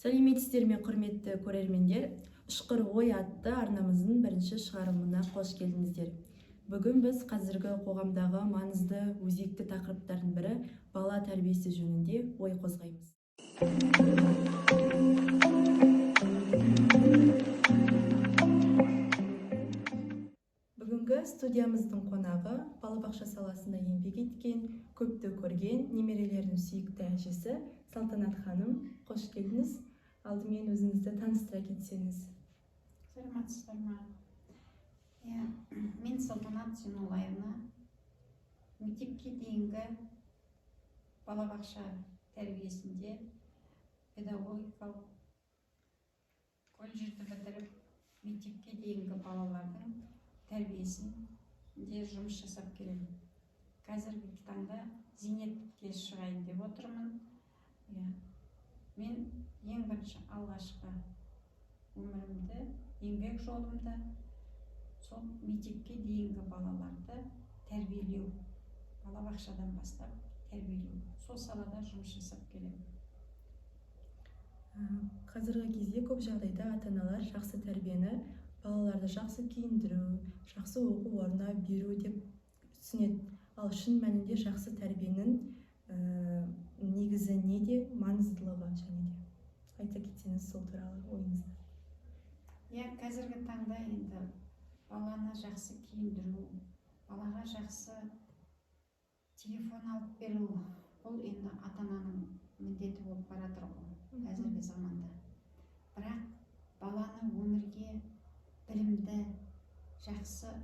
Сәлеметсіздер ме, құрметті көрермендер. Ұшқыр ой атты арнамыздың бірінші шығарылымына қош келдіңіздер. Бүгін біз қазіргі қоғамдағы маңызды өзекті тақырыптардың бірі бала тәрбиесі жөнінде ой қозғаймыз. Бүгінгі студиямыздың қонағы балабақша саласында еңбек еткен, көпті көрген немерелердің сүйікті әжесі Салтанат ханым. Қош келдіңіз. Алдымен өзіңізді таныстыра кетсеңіз. Саламатсыздар ма? Мен Салтанат Зейноллаевна, мектепке дейінгі балабақша тәрбиесінде педагогикалық колледжді бітіріп, мектепке дейінгі балалардың тәрбиесінде жұмыс жасап келемін. Қазіргі таңда зейнетке шығайын деп отырмын. Мен ең бірінші алғашқы өмірімді, еңбек жолымда сол мектепке дейінгі балаларды тәрбиелеу, балабақшадан бастап тәрбиелеу, сол салада жұмыс жасап келемін. Қазіргі кезде көп жағдайда ата-аналар жақсы тәрбиені балаларды жақсы киіндіру, жақсы оқу орнына беру деп түсінеді. Ал шын мәнінде жақсы тәрбиенің негізі неде, маңыздылығы және де айта кетсеңіз сол туралы ойыңызды. Қазіргі таңда енді баланы жақсы киіндіру, балаға жақсы телефон алып беру, бұл енді ата-ананың міндеті болып бара жатыр ғой қазіргі заманда. Бірақ баланы өмірге білімді, жақсы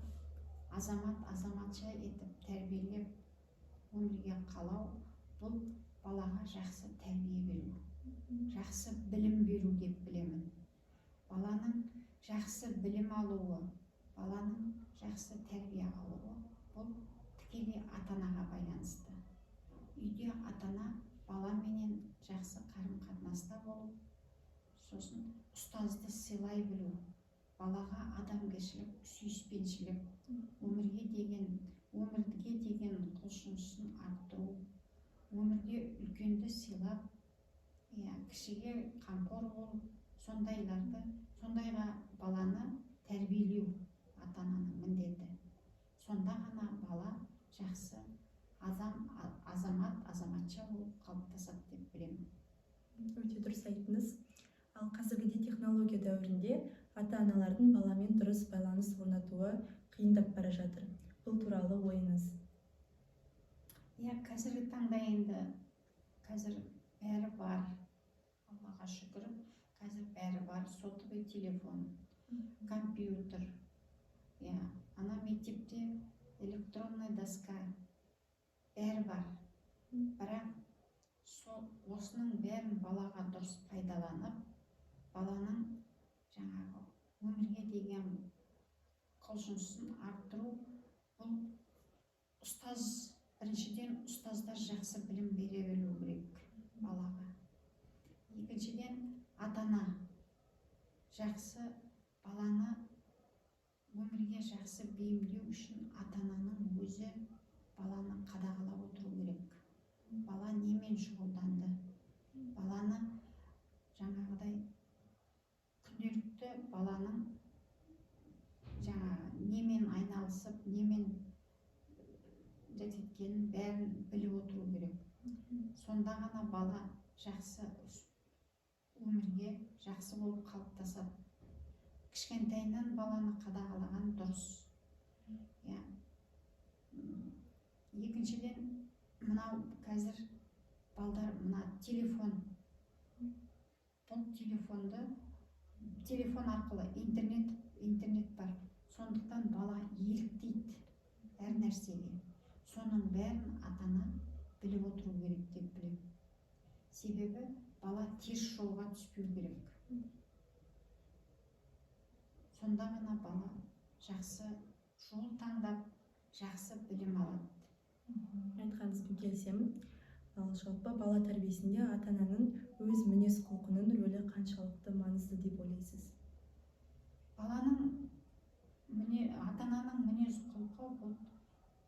азаматша етіп тәрбиелеп, өмірге қалау, бұл балаға жақсы тәрбие беру, жақсы білім беру деп білемін. Баланың жақсы білім алуы, баланың жақсы тәрбие алуы, бұл тікелей ата-анаға байланысты. Үйде ата-ана баламенен жақсы қарым-қатынаста болып, сосын ұстазды сыйлай білу, балаға адамгершілік, сүйіспеншілік, өмірге деген құлшынысын арттыру, өмірде үлкенді сыйлап, кішіге қамқор болып, сондайға баланы тәрбиелеу ата-ананың міндеті. Сонда ғана бала жақсы азаматша болып қалыптасады деп білемін. Өте дұрыс айттыңыз. Ал қазіргіде технология дәуірінде ата-аналардың баламен дұрыс байланыс орнатуы қиындап бара жатыр. Бұл туралы ойыңыз? Қазіргі таңда енді қазір бәрі бар, Аллаға шүкір, қазір бәрі бар, сотовый телефон, компьютер, ана мектепте электронный доска, бәрі бар. Бірақ осының бәрін балаға дұрыс пайдаланып, баланың жаңағы өмірге деген құлшынысын арттыру, бұл біріншіден ұстаздар жақсы білім бере білу керек балаға. Екіншіден ата-ана жақсы баланы өмірге жақсы бейімдеу үшін ата-ананың өзі баланы қадағалап отыру керек. Бала немен шұғылданды? Баланы жаңағыдай күнделікті баланың немен айналысып, немен жеткенін бәрін біліп отыру керек. Сонда ғана бала жақсы өмірге жақсы болып қалыптасады. Кішкентайынан баланы қадағалаған дұрыс. Екіншіден, мынау қазір балдар телефон. Бұл телефон арқылы интернет бар. Сондықтан бала еліктейді әр нәрсеге. Соның бәрін ата-ана біліп отыру керек деп білемін. Себебі бала теріс жолға түспеу керек. Сонда ғана бала жақсы жол таңдап, жақсы білім алады. Айтқаныңызбен келісемін. Ал жалпы бала тәрбиесінде ата-ананың өз мінез құлқының рөлі қаншалықты маңызды деп ойлайсыз? Ата-ананың мінез құлқы бұл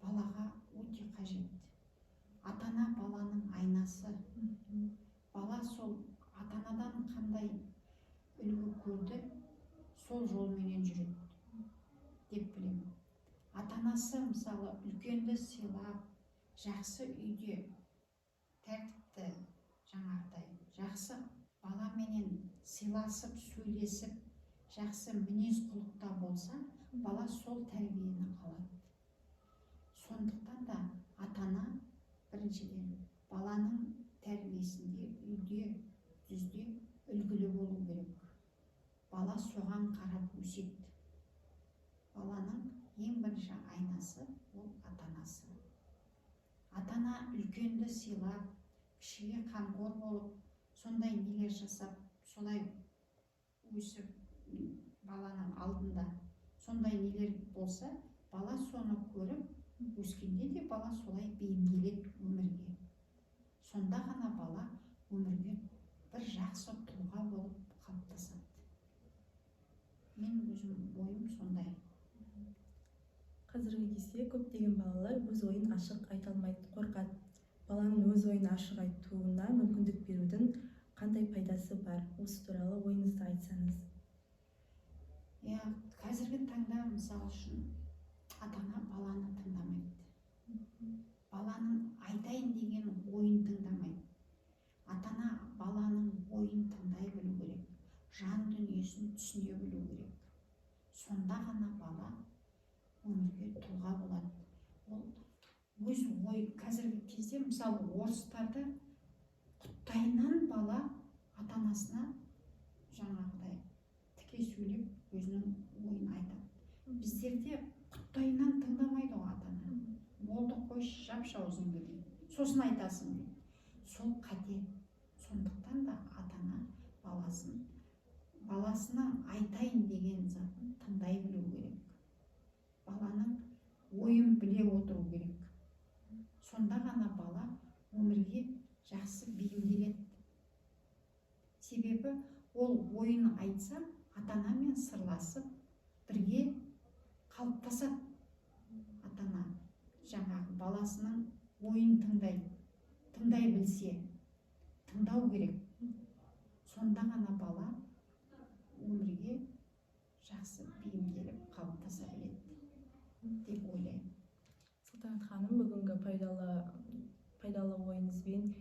балаға өте қажет. Ата-ана баланың айнасы. Бала сол ата-анадан қандай үлгі көрді, сол жолменен жүреді деп білемін. Ата-анасы мысалы үлкенді сыйлап, жақсы үйде тәртіпті, жаңағыдай жақсы баламенен сыйласып, сөйлесіп, жақсы мінез құлықта болса, бала сол тәрбиені алады. Сондықтан да ата-ана біріншіден баланың тәрбиесінде үйде, жүзде үлгілі болу керек. Бала соған қарап өседі. Баланың ең бірінші айнасы ол ата-анасы. Ата-ана үлкенді сыйлап, кішіге қамқор болып, сондай нелер жасап, солай өсіп, баланың алдында сондай нелер болса, бала соны көріп, өскенде де бала солай бейімделеді өмірге. Сонда ғана бала өмірге бір жақсы тұлға болып қалыптасады. Мен өзім ойым сондай. Қазіргі кезде көптеген балалар өз ойын ашық айта алмайды, қорқады. Баланың өз ойын ашық айтуына мүмкіндік берудің қандай пайдасы бар? Осы туралы ойыңызды айтсаңыз. Қазіргі таңда мысалы үшін ата-ана баланы тыңдамайды. Баланың айтайын деген ойын тыңдамайды. Ата-ана баланың ойын тыңдай білу керек, жан дүниесін түсіне білу керек. Сонда ғана бала өмірге тұлға болады. Ол өз ой, қазіргі кезде мысалы орыстарда құттайынан бала ата-анасына жаңағыдай тіке сөйлеп өзінің ойын айтады. Біздерде құттайынан тыңдамайды ғой ата-ана. Болды, қойшы, жапшы аузыңды дейді. Сосын айтасың дейді. Сол қате. Сондықтан да ата-ана баласының айтайын деген затын тыңдай білу керек. Баланың ойын біле отыру керек. Сонда ғана бала өмірге жақсы бейімделеді. Себебі ол ойын айтса, ата-анамен сырласып, бірге қалыптасады. Ата-ана жаңағы баласының ойын тыңдай білсе, тыңдау керек. Сонда ғана бала өмірге жақсы бейімделіп қалыптаса біледі деп ойлаймын. Салтанат ханым, бүгінгі пайдалы ойыңызбен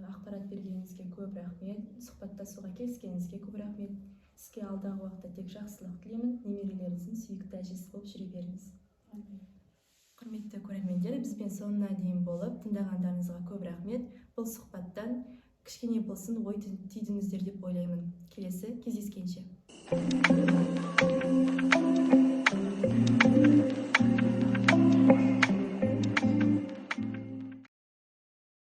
ақпарат бергеніңізге көп рахмет. Сұхбаттасуға келіскеніңізге көп рахмет. Сізге алдағы уақытта тек жақсылық тілеймін. Немерелеріңіздің сүйікті әжесі болып жүре беріңіз. Құрметті көрермендер, бізбен соңына дейін болып тыңдағандарыңызға көп рахмет. Бұл сұхбаттан кішкене болсын ой түйдіңіздер деп ойлаймын. Келесі кездескенше.